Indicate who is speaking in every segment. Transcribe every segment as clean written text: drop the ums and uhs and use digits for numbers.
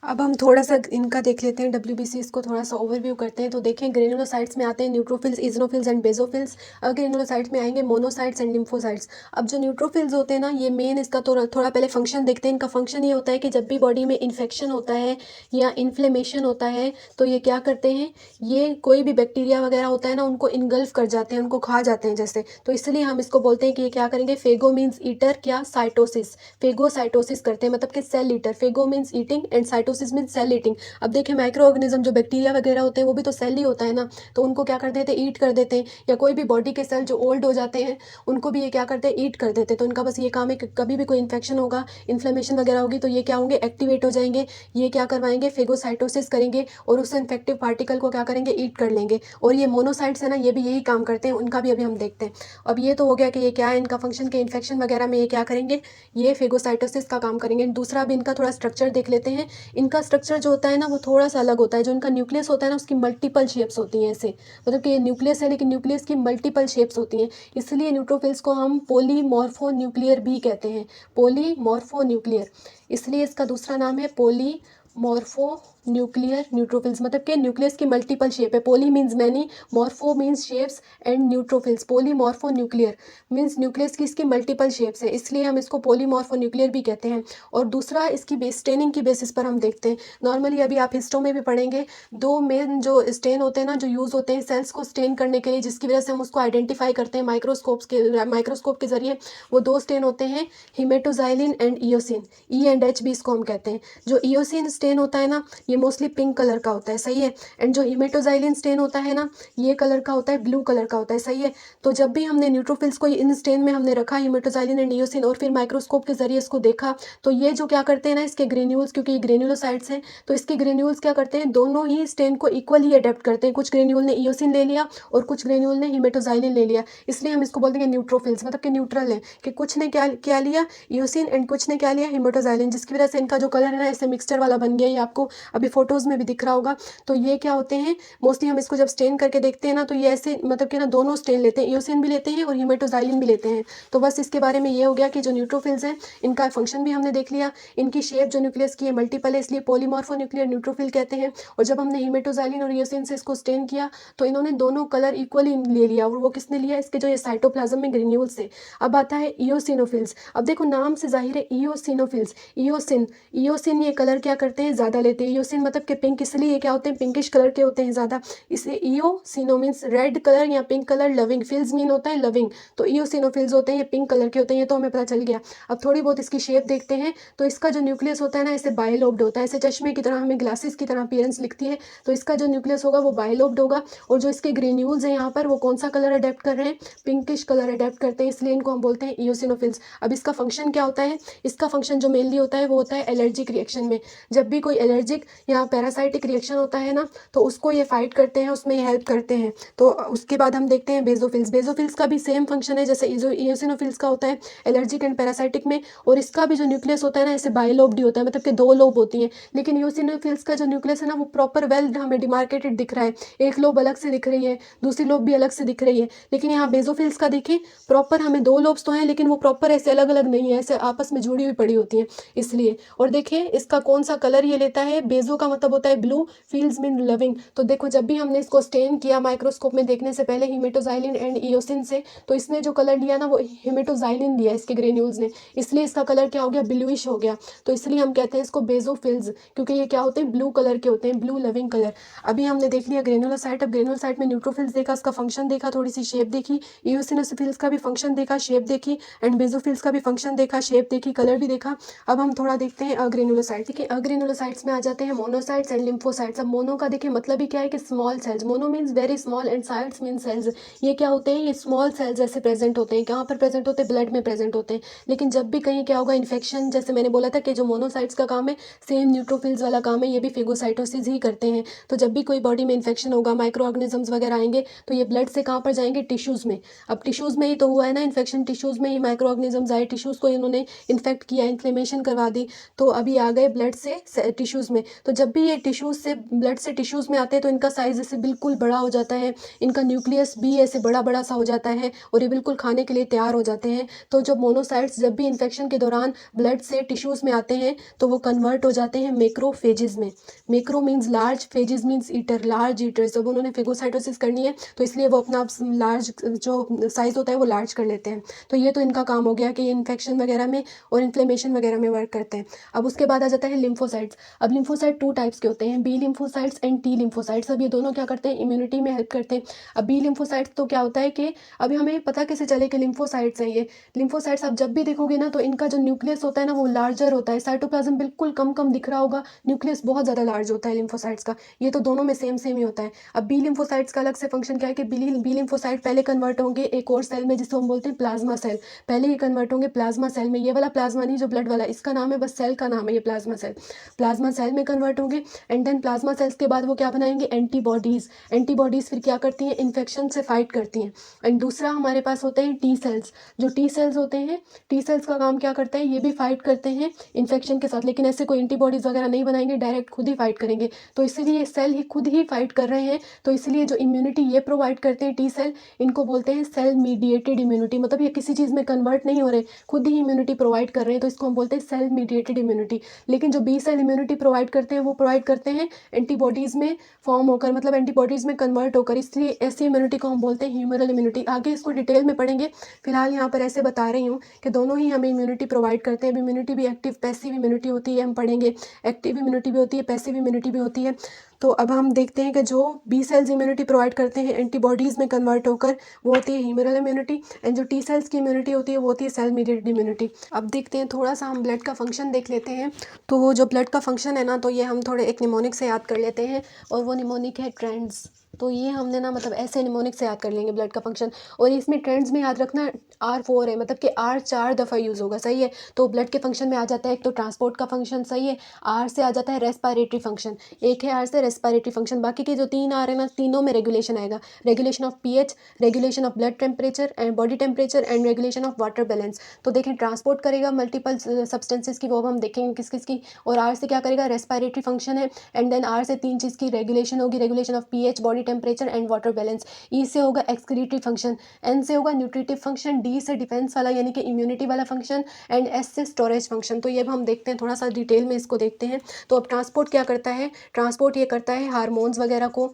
Speaker 1: अब हम थोड़ा सा इनका देख लेते हैं, डब्ल्यूबीसीज को थोड़ा सा ओवरव्यू करते हैं। तो देखें, ग्रेनुलोसाइट्स में आते हैं न्यूट्रोफिल्स, इजनोफिल्स एंड बेसोफिल्स। ग्रेनुलोसाइट्स में आएंगे मोनोसाइट्स एंड लिम्फोसाइट्स। अब जो न्यूट्रोफिल्स होते हैं ना, ये मेन इसका थोड़ा पहले फंक्शन देखते हैं। इनका फंक्शन ये होता है कि जब भी बॉडी में इन्फेक्शन होता है या इन्फ्लेमेशन होता है तो ये क्या करते हैं, ये कोई भी बैक्टीरिया वगैरह होता है ना, उनको इनगल्फ कर जाते हैं, उनको खा जाते हैं जैसे। तो इसलिए हम इसको बोलते हैं कि ये क्या करेंगे, फेगो मीन्स ईटर, क्या साइटोसिस, फेगोसाइटोसिस करते हैं, मतलब कि cell eater. Phago means eating and cytosis means cell eating. अब देखिए, माइक्रो ऑर्गेनिज्म जो बैक्टीरिया वगैरह होते हैं वो भी तो सेल ही होता है ना, तो उनको क्या कर देते हैं, ईट कर देते हैं। या कोई भी बॉडी के सेल जो ओल्ड हो जाते हैं उनको भी ये क्या करते हैं, ईट कर देते हैं। तो इनका बस ये काम है कि कभी भी कोई इन्फेक्शन होगा, इन्फ्लेमेशन वगैरह होगी, तो ये क्या होंगे, एक्टिवेट हो जाएंगे। ये क्या करवाएंगे, फेगोसाइटोसिस करेंगे और उस इन्फेक्टिव पार्टिकल को क्या करेंगे, ईट कर लेंगे। और ये मोनोसाइट्स है ना, ये भी यही काम करते हैं, उनका भी अभी हम देखते हैं। अब ये तो हो गया कि ये क्या है, इनका फंक्शन के इन्फेक्शन वगैरह में ये क्या करेंगे, ये फेगोसाइटोसिस का काम करेंगे। दूसरा भी इनका थोड़ा स्ट्रक्चर देख लेते हैं। इनका स्ट्रक्चर जो होता है ना वो थोड़ा सा अलग होता है। जो इनका न्यूक्लियस होता है ना, उसकी मल्टीपल शेप्स होती हैं ऐसे, मतलब कि ये न्यूक्लियस है लेकिन न्यूक्लियस की मल्टीपल शेप्स होती हैं। इसलिए न्यूट्रोफिल्स को हम पोलीमॉर्फोन्यूक्लियर भी कहते हैं, पोलीमॉर्फोन्यूक्लियर। इसलिए इसका दूसरा नाम है पोलीमॉर्फो न्यूक्लियर न्यूट्रोफिल्स, मतलब कि न्यूक्लियस की मल्टीपल शेप है। Poly means many, morpho means shapes and neutrophils, polymorpho nuclear means nucleus की इसकी मल्टीपल शेप्स है, इसलिए हम इसको पोलीमॉर्फो न्यूक्लियर भी कहते हैं। और दूसरा इसकी स्टेनिंग की बेसिस पर हम देखते हैं। नॉर्मली अभी आप हिस्टो में भी पढ़ेंगे, दो मेन जो स्टेन होते हैं ना, जो यूज़ होते हैं सेल्स को स्टेन करने के लिए, जिसकी वजह से हम उसको आइडेंटिफाई करते हैं माइक्रोस्कोप के जरिए, वो दो स्टेन होते हैं, haematoxylin and eosin. E and H भी इसको हम कहते हैं। जो इयोसिन स्टेन होता है ना, ये मोस्टली पिंक कलर का होता है, सही है। एंड जो हिमेटोजाइलिन स्टेन होता है ना, ये कलर का होता है, ब्लू कलर का होता है, सही है। तो जब भी हमने न्यूट्रोफिल्स को इन स्टेन में हमने रखा, हिमेटोजाइलिन एंड इयोसिन, और फिर माइक्रोस्कोप के जरिए इसको देखा, तो ये जो क्या करते हैं ना, इसके ग्रेन्यूल्स, क्योंकि ये ग्रेन्युलोसाइट्स हैं, तो इसके ग्रेन्यूल्स क्या करते हैं, दोनों ही स्टेन को इक्वली अडेप्ट करते हैं। कुछ ग्रेन्यूल ने इयोसिन ले लिया और कुछ ग्रेन्यूल ने हिमेटोजाइलिन ले लिया, इसलिए हम इसको बोलते हैं न्यूट्रोफिल्स, मतलब कि न्यूट्रल है, कि कुछ ने क्या क्या लिया, इयोसिन, एंड कुछ ने क्या लिया, हिमेटोजाइलिन, जिसकी वजह से इनका जो कलर है ना ऐसे मिक्सचर वाला बन गया। ये आपको अभी फोटोज में भी दिख रहा होगा। तो ये क्या होते हैं, मोस्टली हम इसको जब स्टेन करके देखते हैं ना, तो ये ऐसे, मतलब कि ना दोनों स्टेन लेते हैं, इयोसिन भी लेते हैं और हिमेटोजाइलिन भी लेते हैं। तो बस इसके बारे में ये हो गया कि जो न्यूट्रोफिल्स हैं, इनका फंक्शन भी हमने देख लिया। इनकी शेप जो न्यूक्लियस की है मल्टीपल है, इसलिए पोलीमॉर्फोन्यूक्लियर न्यूट्रोफिल कहते हैं। और जब हमने हिमेटोजाइलिन और इयोसिन से इसको स्टेन किया, तो इन्होंने दोनों कलर इक्वली ले लिया। और वो किसने लिया, इसके जो ये साइटोप्लाज्म में ग्रेन्यूल्स से। अब आता है इयोसिनोफिल्स। अब देखो नाम से जाहिर है, इयोसिनोफिल्स, इयोसिन, इयोसिन ये कलर क्या करते हैं, ज़्यादा लेते हैं। इयोसिन मतलब कि पिंक, इसलिए ये क्या होते हैं, पिंकिश कलर के होते हैं ज़्यादा। इसलिए इयोसिनो मीन्स रेड कलर या पिंक कलर, लविंग, फिल्स मीन होता है लविंग, तो इयोसिनोफिल्स होते हैं, ये पिंक कलर के होते हैं, ये तो हमें पता चल गया। अब थोड़ी बहुत इसकी शेप देखते हैं। तो इसका जो न्यूक्लियस होता है ना, ऐसे बायलोब्ड होता है, ऐसे चश्मे की तरह, हमें ग्लासेस की तरह अपीयरेंस लिखती है। तो इसका जो न्यूक्लियस होगा वो बायलोब्ड होगा। और जो इसके ग्रेन्यूल्स हैं यहाँ पर, वो कौन सा कलर अडेप्ट कर रहे हैं, पिंकिश कलर अडेप्ट करते हैं, इसलिए इनको हम बोलते हैं इयोसिनोफिल्स। अब इसका फंक्शन क्या होता है, इसका फंक्शन जो मेनली होता है वो होता है एलर्जिक रिएक्शन में। जब भी कोई एलर्जिक या पैरासाइटिक रिएक्शन होता है ना, तो उसको ये फाइट करते हैं, उसमें ये हेल्प करते हैं। तो उसके बाद हम देखते हैं बेसोफिल्स। बेसोफिल्स का भी सेम फंक्शन है जैसे इयोसिनोफिल्स का होता है एलर्जिक एंड पैरासाइटिक में। और इसका भी जो न्यूक्लियस होता है ना, ऐसे बायलोब्ड होता है, मतलब कि दो लोब होती हैं। लेकिन इयोसिनोफिल्स का जो न्यूक्लियस है ना, वो प्रॉपर वेल हमें डिमार्केटेड दिख रहा है, एक लोब अलग से दिख रही है, दूसरी लोब भी अलग से दिख रही है। लेकिन यहाँ बेसोफिल्स का देखिए, प्रॉपर हमें दो लोब्स तो हैं, लेकिन वो प्रॉपर ऐसे अलग अलग नहीं है, ऐसे आपस में जुड़ी हुई पड़ी होती हैं, इसलिए। और देखिए इसका कौन सा कलर ये लेता है, बेजो का मतलब होता है ब्लू, फील्स मीन लविंग। तो देखो जब भी हमने इसको स्टेन किया माइक्रोस्कोप में देखने से पहले हिमेटोजाइलिन एंड इयोसिन से, तो इसने जो कलर लिया ना, वो हिमेटोजाइलिन लिया इसके ग्रेन्यूल्स ने, इसलिए इसका कलर क्या हो गया, ब्लूइश हो गया। तो इसलिए हम कहते हैं इसको बेसोफिल्स, क्योंकि ये क्या होते हैं, ब्लू कलर के होते हैं, ब्लू लविंग कलर। अभी हमने देख लिया ग्रेनुलोसाइट। अब ग्रेनुलोसाइट में न्यूट्रोफिल्स देखा, उसका फंक्शन देखा, थोड़ी सी शेप देखी, इयोसिनोफिल्स का भी फंक्शन देखा, शेप देखी, एंड बेसोफिल्स का भी फंक्शन देखा, शेप देखी, कलर भी देखा। अब हम थोड़ा देखते हैं अग्रेनुलोसाइट। देखिए अग्रेनुलोसाइट्स में आ जाते हैं मोनोसाइट्स एंड लिम्फोसाइट्स। अब मोनो का देखिए मतलब ही क्या है कि small cells, mono means very small and cytes mean cells. ये क्या होते हैं, ये स्मॉल सेल्स जैसे प्रेजेंट होते हैं। कहाँ पर प्रेजेंट होते हैं, ब्लड में प्रेजेंट होते हैं। लेकिन जब भी कहीं क्या होगा, इन्फेक्शन, जैसे मैंने बोला था कि जो मोनोसाइट्स का काम है सेम न्यूट्रोफिल्स वाला काम है, ये भी फेगोसाइटोसिस ही करते हैं। तो जब भी कोई बॉडी में इन्फेक्शन होगा, माइक्रो ऑर्गेनिजम्स वगैरह आएंगे, तो ये ब्लड से कहाँ पर जाएंगे, टिश्यूज़ में। अब टिश्यूज़ में ही तो हुआ है ना इन्फेक्शन, टिश्यूज़ में ही माइक्रो ऑर्गेनिजम्स आए, टिश्यूज़ को इन्होंने इन्फेक्ट किया, इन्फ्लेमेशन करवा दी, तो अभी आ गए ब्लड से टिश्यूज़ में। तो जब भी ये टिश्यूज़ से ब्लड से टिश्यूज़ में आते हैं तो इनका साइज़ ऐसे बिल्कुल बड़ा हो जाता है, इनका न्यूक्लियस भी ऐसे बड़ा बड़ा सा हो जाता है और ये बिल्कुल खाने के लिए तैयार हो जाते हैं। तो जो मोनोसाइट्स जब भी इन्फेक्शन के दौरान ब्लड से टिश्यूज़ में आते हैं तो वो कन्वर्ट हो जाते हैं मैक्रोफेजेज़ में। Macro means large, phases means eater, large eaters. जब उन्होंने फेगोसाइटोसिस करनी है तो इसलिए वो अपना लार्ज जो साइज़ होता है वो लार्ज कर लेते हैं। तो ये तो इनका काम हो गया कि ये इन्फेक्शन वगैरह में और इन्फ्लेमेशन वगैरह में वर्क करते हैं। अब उसके बाद आ जाता है लिम्फोसाइट्स। अब लिम्फोसाइट 2 टाइप्स के होते हैं, B lymphocytes and T lymphocytes. अब ये दोनों क्या करते हैं, इम्यूनिटी में हेल्प करते हैं। अब बी लिम्फोसाइट्स तो क्या होता है कि अभी हमें पता कैसे चले कि लिम्फोसाइट्स हैं ये। लिम्फोसाइट्स आप जब भी देखोगे ना तो इनका जो न्यूक्लियस होता है ना वो लार्जर होता है, साइटोप्लाज्म बिल्कुल कम कम दिख रहा होगा, न्यूक्लियस बहुत ज़्यादा लार्ज होता है लिम्फोसाइट्स का। ये तो दोनों में सेम सेम ही होता है। अब बी लिम्फोसाइट्स का अलग से फंक्शन क्या है कि बी लिम्फोसाइट पहले कन्वर्ट होंगे एक और सेल में जिसको हम बोलते हैं प्लाज्मा सेल। पहले ये कन्वर्ट होंगे प्लाज्मा सेल में, ये वाला प्लाज्मा नहीं जो ब्लड वाला, इसका नाम है बस सेल का नाम है ये प्लाज्मा सेल। प्लाज्मा सेल में कन्वर्ट होंगे एंड देन प्लाज्मा सेल्स के बाद वो क्या बनाएंगे, एंटीबॉडीज़। एंटीबॉडीज़ फिर क्या करती हैं, इन्फेक्शन से फाइट करती हैं। एंड दूसरा हमारे पास होते हैं टी सेल्स। जो टी सेल्स होते हैं, टी सेल्स का काम क्या करता है, ये भी फाइट करते हैं इन्फेक्शन के साथ, लेकिन ऐसे कोई एंटीबॉडीज़ वगैरह नहीं बनाएंगे, डायरेक्ट खुद ही फाइट करेंगे। तो इसलिए सेल ही खुद ही फाइट कर रहे हैं, तो इसलिए जो इम्यूनिटी ये प्रोवाइड करते हैं टी सेल, इनको बोलते हैं सेल मीडिएटेड इम्यूनिटी। मतलब ये किसी चीज़ में कन्वर्ट नहीं हो रहे, खुद ही इम्यूनिटी प्रोवाइड कर रहे हैं, तो इसको हम बोलते हैं सेल मीडिएटेड इम्यूनिटी। लेकिन जो बी सेल इम्यूनिटी प्रोवाइड करते हैं वो प्रोवाइड करते हैं एंटीबॉडीज़ में फॉर्म होकर, मतलब एंटीबॉडीज़ में कन्वर्ट होकर, इसलिए ऐसी इम्यूनिटी को हम बोलते हैं ह्यूमरल इम्यूनिटी। आगे इसको डिटेल में पढ़ेंगे, फिलहाल यहाँ पर ऐसे बता रही हूँ कि दोनों ही हमें इम्यूनिटी प्रोवाइड करते हैं। अब इम्यूनिटी भी एक्टिव पैसिव इम्यूनिटी होती है, हम पढ़ेंगे। एक्टिव इम्यूनिटी भी होती है, पैसिव इम्यूनिटी भी होती है। तो अब हम देखते हैं कि जो बी सेल्स इम्यूनिटी प्रोवाइड करते हैं एंटीबॉडीज़ में कन्वर्ट होकर, वो होती है ह्यूमरल इम्यूनिटी। एंड जो टी सेल्स की इम्यूनिटी होती है वो होती है सेल मीडिएटेड इम्यूनिटी। अब देखते हैं थोड़ा सा हम ब्लड का फंक्शन देख लेते हैं। तो वो जो ब्लड का फंक्शन है ना, तो ये हम थोड़े एक निमोनिक से याद कर लेते हैं, और वो निमोनिक है ट्रेंड्स। तो ये हमने ना मतलब ऐसे निमोनिक से याद कर लेंगे ब्लड का फंक्शन। और इसमें ट्रेंड्स में याद रखना R4 है, मतलब कि R 4 दफ़ा यूज़ होगा, सही है। तो ब्लड के फंक्शन में आ जाता है एक तो ट्रांसपोर्ट का फंक्शन, सही है। R से आ जाता है रेस्पिरेटरी फंक्शन, एक है R से रेस्पिरेटरी फंक्शन। बाकी के जो 3 R है ना, तीनों में रेगुलेशन आएगा। Regulation of pH, regulation of blood temperature and body temperature and regulation of water balance. तो देखें ट्रांसपोर्ट करेगा मल्टीपल सब्सटेंसेस की, वो अब हम देखेंगे किस किस की। और R से क्या करेगा, रेस्पिरेटरी फंक्शन है। एंड देन R से 3 चीज़ की रेगुलेशन होगी, regulation of pH, body temperature and water balance. E से होगा एक्सक्रीटरी फंक्शन, N से होगा न्यूट्रिटिव फंक्शन, D से डिफेंस वाला यानी कि इम्यूनिटी वाला फंक्शन, एंड S से स्टोरेज फंक्शन। तो ये अब हम देखते हैं, थोड़ा सा डिटेल में इसको देखते हैं। तो अब ट्रांसपोर्ट क्या करता है, ट्रांसपोर्ट ये करता है हार्मोन्स वगैरह को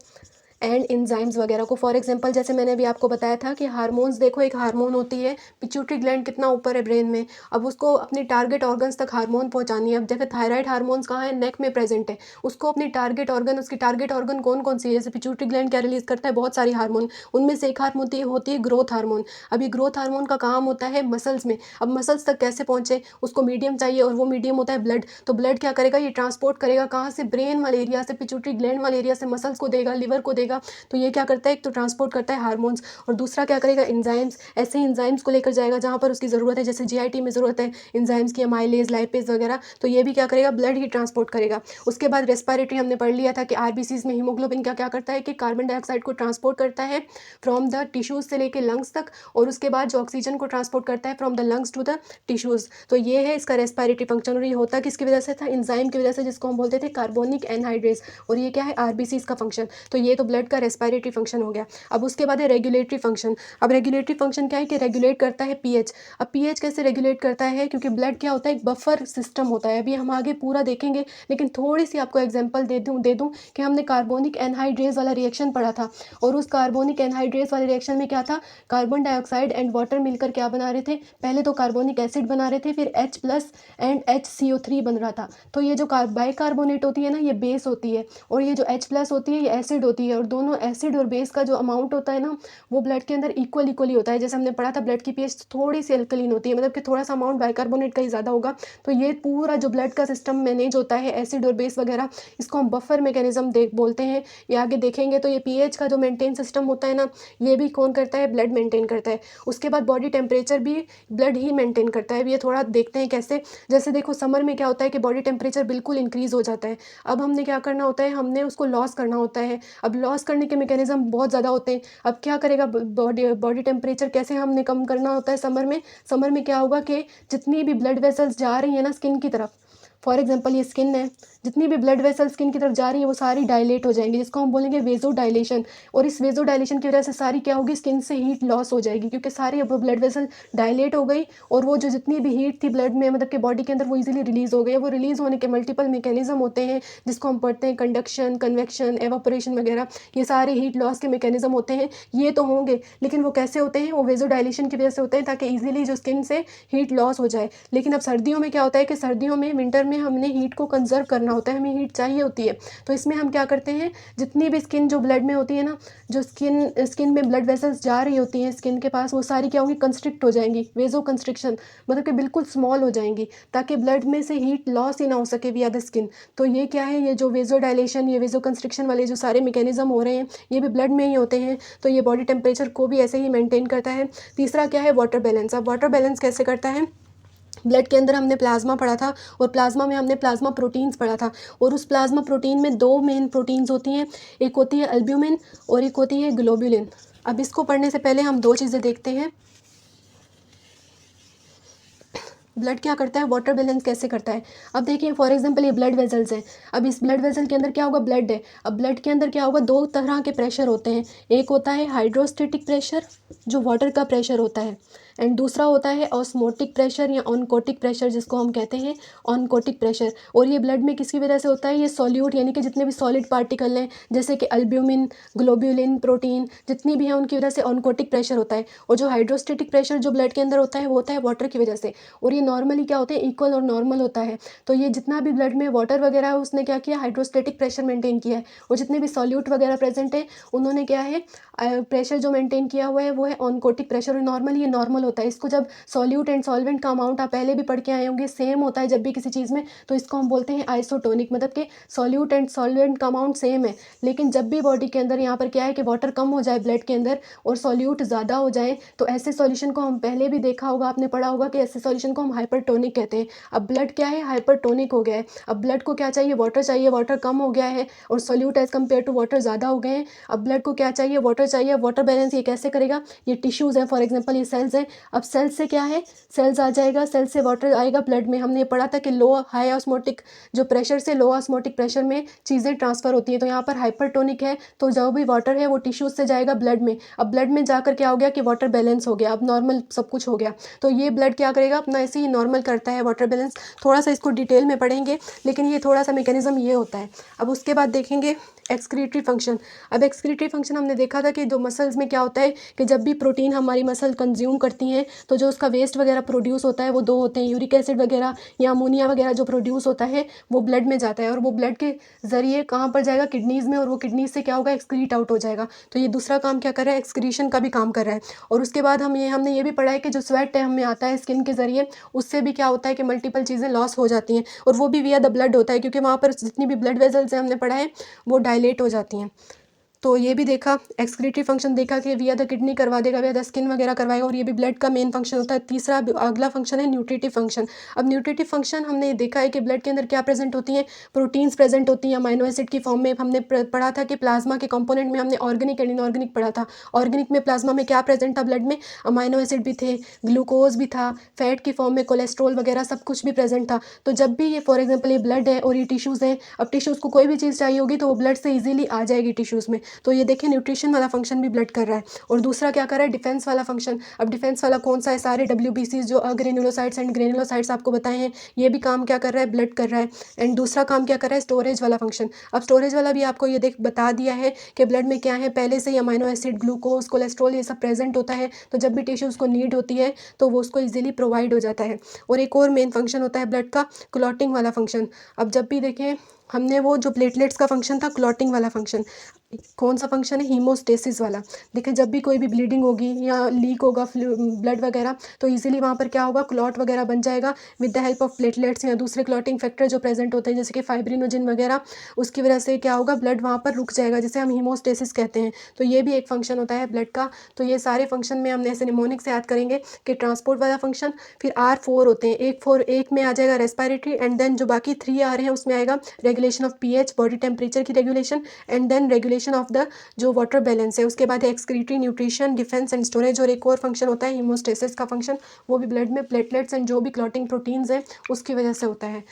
Speaker 1: एंड एंजाइम्स वगैरह को। फॉर एग्जांपल जैसे मैंने अभी आपको बताया था कि हार्मोन्स, देखो एक हार्मोन होती है पिट्यूटरी ग्लैंड, कितना ऊपर है ब्रेन में। अब उसको अपनी टारगेट ऑर्गन्स तक हार्मोन पहुंचानी है। अब जैसे थायराइड हार्मोन्स कहाँ है, नेक में प्रेजेंट है, उसको अपनी टारगेट ऑर्गन, उसकी टारगेट ऑर्गन कौन कौन सी है, जैसे पिट्यूटरी ग्लैंड क्या रिलीज करता है, बहुत सारी हार्मोन, उनमें से एक हार्मोन होती है ग्रोथ हार्मोन। अब ये ग्रोथ हार्मोन का काम होता है मसल्स में। अब मसल्स तक कैसे पहुंचे, उसको मीडियम चाहिए, और वो मीडियम होता है ब्लड। तो ब्लड क्या करेगा, ये ट्रांसपोर्ट करेगा कहाँ से, ब्रेन वाले एरिया से, पिट्यूटरी ग्लैंड वाले एरिया से मसल्स को देगा, लिवर को देगा। तो ये क्या करता है, एक तो ट्रांसपोर्ट करता है हार्मोन्स, और दूसरा क्या करेगा, एंजाइम्स। ऐसे ही एंजाइम्स को लेकर जाएगा जहाँ पर उसकी ज़रूरत है, जैसे जीआईटी में ज़रूरत है एंजाइम्स की, माइलेज, लाइपेज वगैरह। तो ये भी क्या करेगा, ब्लड ही ट्रांसपोर्ट करेगा। उसके बाद रेस्पिरेटरी हमने पढ़ लिया था कि आरबीसीज में हीमोग्लोबिन क्या करता है कि कार्बन डाइऑक्साइड को ट्रांसपोर्ट करता है फ्रॉम द टिश्यूज़ से लेकर लंग्स तक, और उसके बाद जो ऑक्सीजन को ट्रांसपोर्ट करता है from the lungs to the tissues. तो ये है इसका रेस्पिरेटरी फंक्शन, और ये होता किसकी वजह से था, एंजाइम की वजह से, जिसको हम बोलते थे कार्बोनिक एनहाइड्रेस। और ये क्या है, आरबीसीज का फंक्शन। तो ये तो ब्लड का रेस्पिरेटरी फंक्शन हो गया। अब उसके बाद है रेगुलेटरी फंक्शन। अब रेगुलेटरी फंक्शन क्या है कि रेगुलेट करता है पीएच। अब पीएच कैसे रेगुलेट करता है, क्योंकि ब्लड क्या होता है, एक बफर सिस्टम होता है। अभी हम आगे पूरा देखेंगे, लेकिन थोड़ी सी आपको एग्जांपल दे दूं कि हमने कार्बोनिक एनहाइड्रेस वाला रिएक्शन पढ़ा था, और उस कार्बोनिक एनहाइड्रेस वाले रिएक्शन में क्या था, कार्बन डाइऑक्साइड एंड वाटर मिलकर क्या बना रहे थे, पहले तो कार्बोनिक एसिड बना रहे थे, फिर H+ एंड HCO3 बन रहा था। तो ये जो बाइकार्बोनेट होती है ना, ये बेस होती है, और ये जो H+ होती है ये एसिड होती है, और दोनों एसिड और बेस का जो अमाउंट होता है ना, वो ब्लड के अंदर इक्वली होता है। जैसे हमने पढ़ा था ब्लड की पीएच थोड़ी सी अल्कलीन होती है, मतलब कि थोड़ा सा अमाउंट बाइकार्बोनेट का ही ज़्यादा होगा। तो ये पूरा जो ब्लड का सिस्टम मैनेज होता है एसिड और बेस वगैरह, इसको हम बफर मैकेनिज्म बोलते हैं। ये आगे देखेंगे। तो ये पीएच का जो मेंटेन सिस्टम होता है ना, ये भी कौन करता है, ब्लड मेंटेन करता है। उसके बाद बॉडी टेम्परेचर भी ब्लड ही मेंटेन करता है। ये थोड़ा देखते हैं कैसे। जैसे देखो समर में क्या होता है कि बॉडी टेम्परेचर बिल्कुल इंक्रीज़ हो जाता है। अब हमने क्या करना होता है, हमने उसको लॉस करना होता है। अब लॉस करने के मैकेनिज्म बहुत ज़्यादा होते हैं। अब क्या करेगा, बॉडी टेम्परेचर कैसे हमने कम करना होता है समर में क्या होगा कि जितनी भी ब्लड वेसल्स जा रही हैं ना स्किन की तरफ, फॉर एग्जांपल ये स्किन है, जितनी भी ब्लड वेसल स्किन की तरफ जा रही है वो सारी डायलेट हो जाएंगी, जिसको हम बोलेंगे वेजो डायलेशन। और इस वेजो डायलेशन की वजह से सारी क्या होगी, स्किन से हीट लॉस हो जाएगी, क्योंकि सारी अब ब्लड वेसल डायलेट हो गई और वो जो जितनी भी हीट थी ब्लड में, मतलब कि बॉडी के अंदर, वो इजीली रिलीज हो गई। वो रिलीज होने के मल्टीपल मैकेनिज्म होते हैं, जिसको हम पढ़ते हैं कंडक्शन, कन्वेक्शन, एवापोरेशन वगैरह। ये सारे हीट लॉस के मैकेनिज्म होते हैं, ये तो होंगे, लेकिन वो कैसे होते हैं, वो वेजो डायलेशन की वजह से होते हैं, ताकि ईजिली जो स्किन से हीट लॉस हो जाए। लेकिन अब सर्दियों में क्या होता है कि सर्दियों में, विंटर में हमने हीट को कंजर्व करना होता है, हमें हीट चाहिए होती है। तो इसमें हम क्या करते हैं, जितनी भी स्किन जो ब्लड में होती है ना, जो स्किन में ब्लड वेसल्स जा रही होती हैं स्किन के पास, वो सारी क्या होंगी, कंस्ट्रिक्ट हो जाएंगी, वेजो कंस्ट्रिक्शन, मतलब कि बिल्कुल स्मॉल हो जाएंगी, ताकि ब्लड में से हीट लॉस ही ना हो सके विया द स्किन। तो ये क्या है, ये जो वेजो डायलेशन, ये वेजो कंस्ट्रिक्शन वाले जो सारे मैकेनिज्म हो रहे हैं, ये भी ब्लड में ही होते हैं। तो ये बॉडी टेम्परेचर को भी ऐसे ही मेंटेन करता है। तीसरा क्या है, वाटर बैलेंस। अब वाटर बैलेंस कैसे करता है, ब्लड के अंदर हमने प्लाज्मा पढ़ा था, और प्लाज्मा में हमने प्लाज्मा प्रोटीन्स पढ़ा था, और उस प्लाज्मा प्रोटीन में दो मेन प्रोटीन्स होती हैं, एक होती है अल्ब्यूमिन और एक होती है ग्लोब्युलिन। अब इसको पढ़ने से पहले हम दो चीज़ें देखते हैं। ब्लड क्या करता है, वाटर बैलेंस कैसे करता है। अब देखिए फॉर एग्जांपल ये ब्लड वेजल्स हैं। अब इस ब्लड वेसल के अंदर क्या होगा, ब्लड है। अब ब्लड के अंदर क्या होगा, दो तरह के प्रेशर होते हैं। एक होता है हाइड्रोस्टेटिक प्रेशर, जो वाटर का प्रेशर होता है, एंड दूसरा होता है ऑस्मोटिक प्रेशर या ऑनकोटिक प्रेशर, जिसको हम कहते हैं ऑनकोटिक प्रेशर। और ये ब्लड में किसकी वजह से होता है, ये सॉल्यूट यानी कि जितने भी सॉलिड पार्टिकल हैं, जैसे कि अल्ब्यूमिन, ग्लोब्युलिन, प्रोटीन, जितनी भी हैं उनकी वजह से ऑनकोटिक प्रेशर होता है। और जो हाइड्रोस्टेटिक प्रेशर जो ब्लड के अंदर होता है, वो होता है वाटर की वजह से। और ये नॉर्मली क्या होते हैं, इक्वल और नॉर्मल होता है। तो ये जितना भी ब्लड में वाटर वगैरह है, उसने क्या किया, हाइड्रोस्टेटिक प्रेशर मेंटेन किया है। और जितने भी सॉल्यूट वगैरह प्रेजेंट है, उन्होंने क्या है, प्रेशर जो मेंटेन किया हुआ है वो है ऑनकोटिक प्रेशर। और नॉर्मली ये नॉर्मल होता है। इसको जब सॉल्यूट एंड सॉल्वेंट का अमाउंट आप पहले भी पढ़ के आए होंगे, सेम होता है जब भी किसी चीज़ में, तो इसको हम बोलते हैं आइसोटोनिक, मतलब कि सॉल्यूट एंड सॉल्वेंट का अमाउंट सेम है। लेकिन जब भी बॉडी के अंदर यहाँ पर क्या है कि वाटर कम हो जाए ब्लड के अंदर और सॉल्यूट ज़्यादा हो जाए, तो ऐसे सॉल्यूशन को हम पहले भी देखा होगा, आपने पढ़ा होगा कि ऐसे सॉल्यूशन को हम हाइपरटोनिक कहते हैं। अब ब्लड क्या है, हाइपरटोनिक हो गया है। अब ब्लड को क्या चाहिए, वाटर चाहिए, वाटर कम हो गया है, और solute as compare to water ज़्यादा हो गए हैं। अब ब्लड को क्या चाहिए, वाटर चाहिए। वाटर बैलेंस ये कैसे करेगा, ये टिश्यूज़ हैं, फॉर एग्जाम्पल ये सेल्स हैं। अब सेल्स से क्या है, सेल्स आ जाएगा, सेल से वाटर आएगा ब्लड में। हमने पढ़ा था कि लो हाई ऑस्मोटिक जो प्रेशर से लो ऑस्मोटिक प्रेशर में चीज़ें ट्रांसफ़र होती हैं। तो यहाँ पर हाइपरटोनिक है, तो जो भी वाटर है वो टिश्यूज से जाएगा ब्लड में। अब ब्लड में जाकर क्या हो गया कि वाटर बैलेंस हो गया, अब नॉर्मल सब कुछ हो गया। तो ये ब्लड क्या करेगा, अपना ऐसे ही नॉर्मल करता है वाटर बैलेंस। थोड़ा सा इसको डिटेल में पढ़ेंगे, लेकिन ये थोड़ा सा मैकेनिज्म ये होता है। अब उसके बाद देखेंगे एक्सक्रीटरी फंक्शन। अब एक्सक्रीटरी फंक्शन हमने देखा था कि जो मसल्स में क्या होता है कि जब भी प्रोटीन हमारी मसल कंज्यूम करती हैं, तो जो उसका वेस्ट वगैरह प्रोड्यूस होता है वो दो होते हैं, यूरिक एसिड वगैरह या अमोनिया वगैरह जो प्रोड्यूस होता है वो ब्लड में जाता है, और वो ब्लड के ज़रिए कहाँ पर जाएगा, किडनीज़ में, और वो किडनीज से क्या होगा, एक्सक्रीट आउट हो जाएगा। तो ये दूसरा काम क्या कर रहा है, एक्सक्रीशन का भी काम कर रहा है। और उसके बाद हमने ये भी पढ़ा है कि जो स्वेट है हमें आता है स्किन के ज़रिए, उससे भी क्या होता है कि मल्टीपल चीज़ें लॉस हो जाती हैं, और वो भी विया द ब्लड होता है, क्योंकि वहाँ पर जितनी भी ब्लड वेजल्स हैं हमने पढ़ा है वो डायलेट हो जाती हैं। तो ये भी देखा, एक्सक्रीटरी फंक्शन देखा कि विया द किडनी करवा देगा, विया द स्किन वगैरह करवाएगा, और ये भी ब्लड का मेन फंक्शन होता है। तीसरा अगला फंक्शन है न्यूट्रिटिव फंक्शन। अब न्यूट्रिटिव फंक्शन हमने देखा है कि ब्लड के अंदर क्या प्रेजेंट होती हैं, प्रोटीन्स प्रेजेंट होती हैं अमाइनो एसिड की फॉर्म में। हमने पढ़ा था कि प्लाज्मा के कंपोनेंट में हमने ऑर्गेनिक एंड इनऑर्गेनिक पढ़ा था। ऑर्गेनिक में प्लाज्मा में क्या प्रेजेंट था, ब्लड में अमाइनो एसिड भी थे, ग्लूकोज भी था, फैट की फॉर्म में कोलेस्ट्रॉल वगैरह सब कुछ भी प्रेजेंट था। तो जब भी ये फॉर एग्जाम्पल ये ब्लड है और ये टिश्यूज़ हैं, अब टिश्यूज़ को कोई भी चीज़ चाहिए होगी तो वो ब्लड से ईजिली आ जाएगी टिश्यूज़ में। तो ये देखें न्यूट्रिशन वाला फंक्शन भी ब्लड कर रहा है। और दूसरा क्या कर रहा है, डिफेंस वाला फंक्शन। अब डिफेंस वाला कौन सा है, सारे WBCs जो ग्रेनुलोसाइट्स एंड ग्रेनुलोसाइट्स आपको बताए हैं, ये भी काम क्या कर रहा है, ब्लड कर रहा है। एंड दूसरा काम क्या कर रहा है, स्टोरेज वाला फंक्शन। अब स्टोरेज वाला भी आपको ये बता दिया है कि ब्लड में क्या है, पहले से ही अमाइनो एसिड, ग्लूकोज, कोलेस्ट्रॉल ये सब प्रेजेंट होता है। तो जब भी टिश्यूज़ को नीड होती है तो वो उसको ईजिली प्रोवाइड हो जाता है। और एक और मेन फंक्शन होता है ब्लड का, क्लॉटिंग वाला फंक्शन। अब जब भी देखें हमने वो जो प्लेटलेट्स का फंक्शन था, क्लॉटिंग वाला फंक्शन कौन सा फंक्शन है, हीमोस्टेसिस वाला। देखिए जब भी कोई भी ब्लीडिंग होगी या लीक होगा ब्लड वगैरह, तो इजीली वहाँ पर क्या होगा, क्लॉट वगैरह बन जाएगा with the help of platelets या दूसरे क्लॉटिंग फैक्टर जो प्रेजेंट होते हैं, जैसे कि फाइब्रिनोजिन वगैरह। उसकी वजह से क्या होगा, ब्लड वहाँ पर रुक जाएगा, जिसे हम हीमोस्टेसिस कहते हैं। तो ये भी एक फंक्शन होता है ब्लड का। तो ये सारे फंक्शन में हमने ऐसे निमोनिक से याद करेंगे कि ट्रांसपोर्ट वाला फंक्शन, फिर R4 होते हैं, एक में आ जाएगा रेस्पिरेटरी, एंड देन जो बाकी 3 आ रहे हैं उसमें आएगा regulation of pH, body temperature की regulation, and then regulation of the जो वाटर बैलेंस है। उसके बाद excretory, nutrition, defence and storage, और एक और फंक्शन होता है हीमोस्टेसिस का फंक्शन। वो भी ब्लड में प्लेटलेट्स एंड जो भी क्लॉटिंग प्रोटीन्स हैं उसकी वजह से होता है।